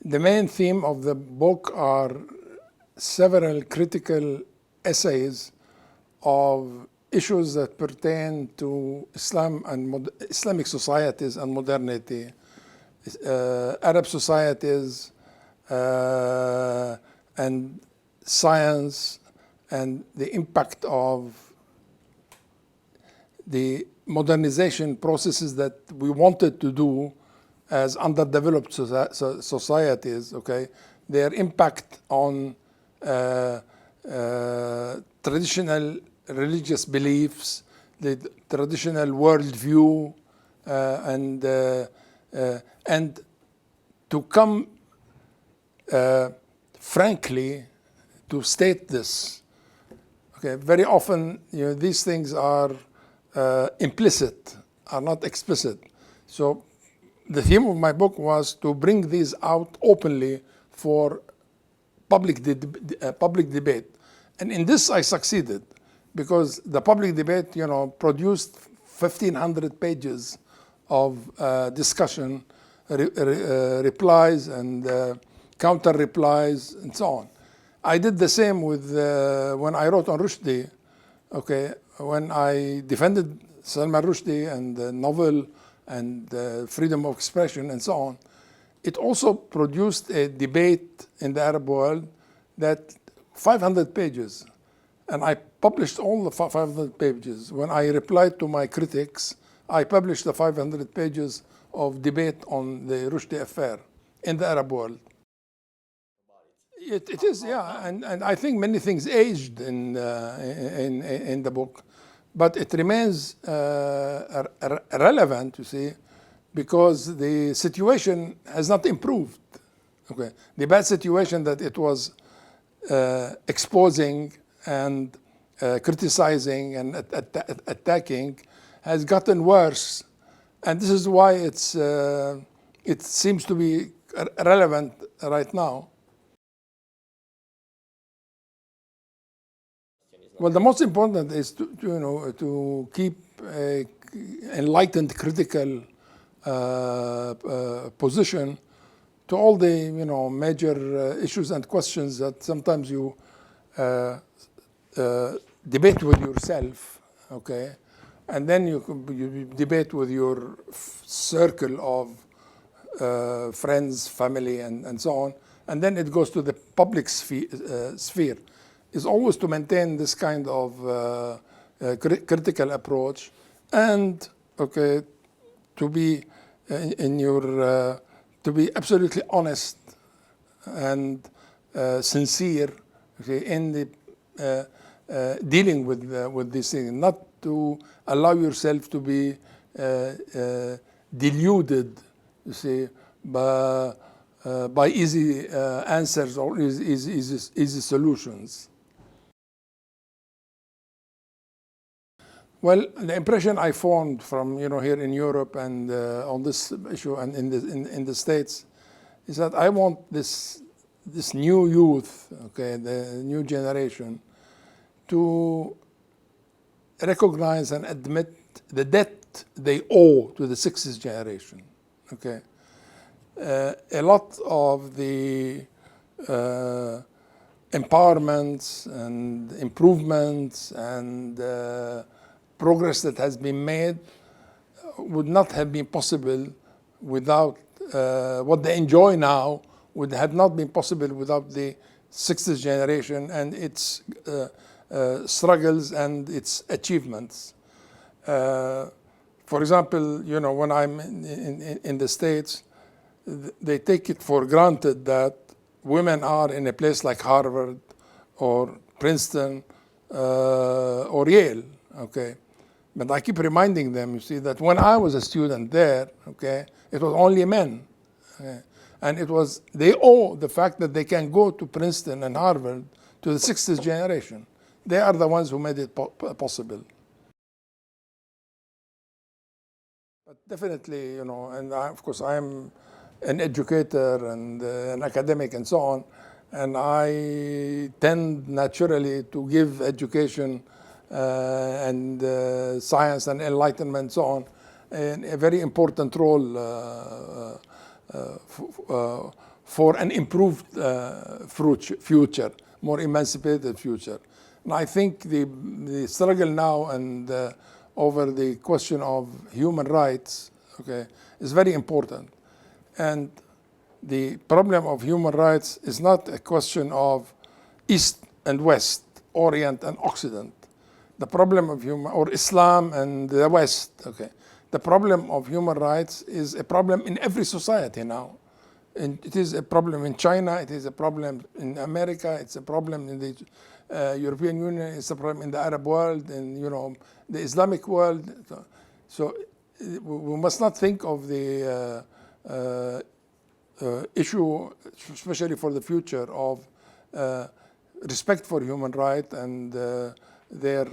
The main theme of the book are several critical essays of issues that pertain to Islam and Islamic societies and modernity, Arab societies, and science, and the impact of the modernization processes that we wanted to do as underdeveloped societies, okay, their impact on traditional religious beliefs, the traditional worldview, and to come frankly to state this. Okay, very often, these things are implicit, are not explicit. So the theme of my book was to bring these out openly for public debate. And in this I succeeded, because the public debate, produced 1,500 pages of discussion, replies and counter replies and so on. I did the same with when I wrote on Rushdie, okay, when I defended Salman Rushdie and the novel and freedom of expression and so on. It also produced a debate in the Arab world that 500 pages, and I published all the 500 pages. When I replied to my critics, I published the 500 pages of debate on the Rushdie affair in the Arab world. It is, yeah, and I think many things aged in the book, but it remains relevant, you see, because the situation has not improved. Okay, the bad situation that it was exposing and criticizing and attacking has gotten worse, and this is why it seems to be relevant right now. Well, the most important is to keep a enlightened, critical position to all the major issues and questions that sometimes you debate with yourself, okay, and then you debate with your circle of friends, family, and so on, and then it goes to the public sphere. Is always to maintain this kind of critical approach, and okay, to be to be absolutely honest and sincere, okay, in the dealing with these things, not to allow yourself to be deluded, you see, by easy answers or easy solutions. Well, the impression I formed from here in Europe and on this issue and in the States is that I want this new youth, okay, the new generation, to recognize and admit the debt they owe to the 60th generation. Okay, a lot of the empowerments and improvements and progress that has been made would not have been possible without what they enjoy now, would have not been possible without the 60th generation and its struggles and its achievements. For example, when I'm in the States, they take it for granted that women are in a place like Harvard or Princeton or Yale, okay? But I keep reminding them, you see, that when I was a student there, okay, it was only men. Okay? And they owe the fact that they can go to Princeton and Harvard to the 60th generation. They are the ones who made it possible. But definitely, and of course I'm an educator and an academic and so on, and I tend naturally to give education and science and enlightenment and so on, and a very important role for an improved future, more emancipated future. And I think the struggle now and over the question of human rights, okay, is very important. And the problem of human rights is not a question of East and West, Orient and Occident. The problem of or Islam and the West, okay. The problem of human rights is a problem in every society now. And it is a problem in China, it is a problem in America, it's a problem in the European Union, it's a problem in the Arab world, and the Islamic world. So we must not think of the issue, especially for the future, of respect for human rights and their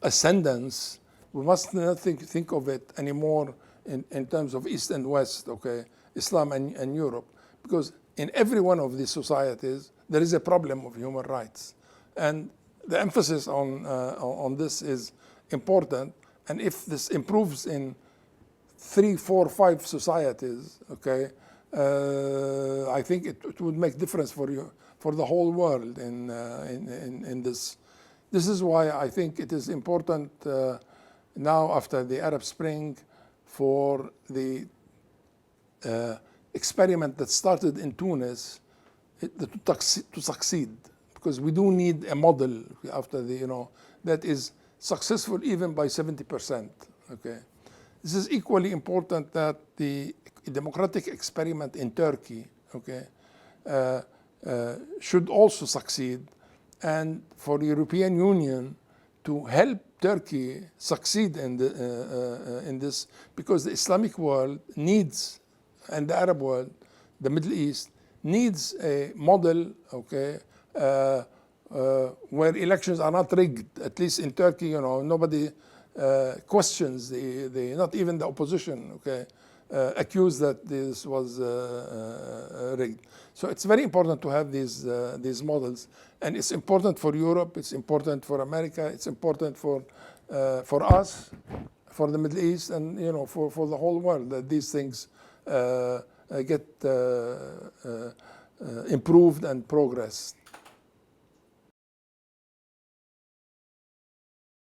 ascendance. We must not think of it anymore in terms of East and West, okay, Islam and Europe, because in every one of these societies there is a problem of human rights, and the emphasis on this is important. And if this improves in 3, 4, 5 societies, okay, I think it would make difference for the whole world in this. This is why I think it is important now, after the Arab Spring, for the experiment that started in Tunis to succeed, because we do need a model after that is successful even by 70%. Okay, this is equally important that the democratic experiment in Turkey, okay, should also succeed, and for the European Union to help Turkey succeed in this, because the Islamic world needs, and the Arab world, the Middle East, needs a model, okay, where elections are not rigged. At least in Turkey, nobody questions not even the opposition, okay, accused that this was rigged. So it's very important to have these models, and it's important for Europe, it's important for America, it's important for us, for the Middle East, and for the whole world, that these things get improved and progressed.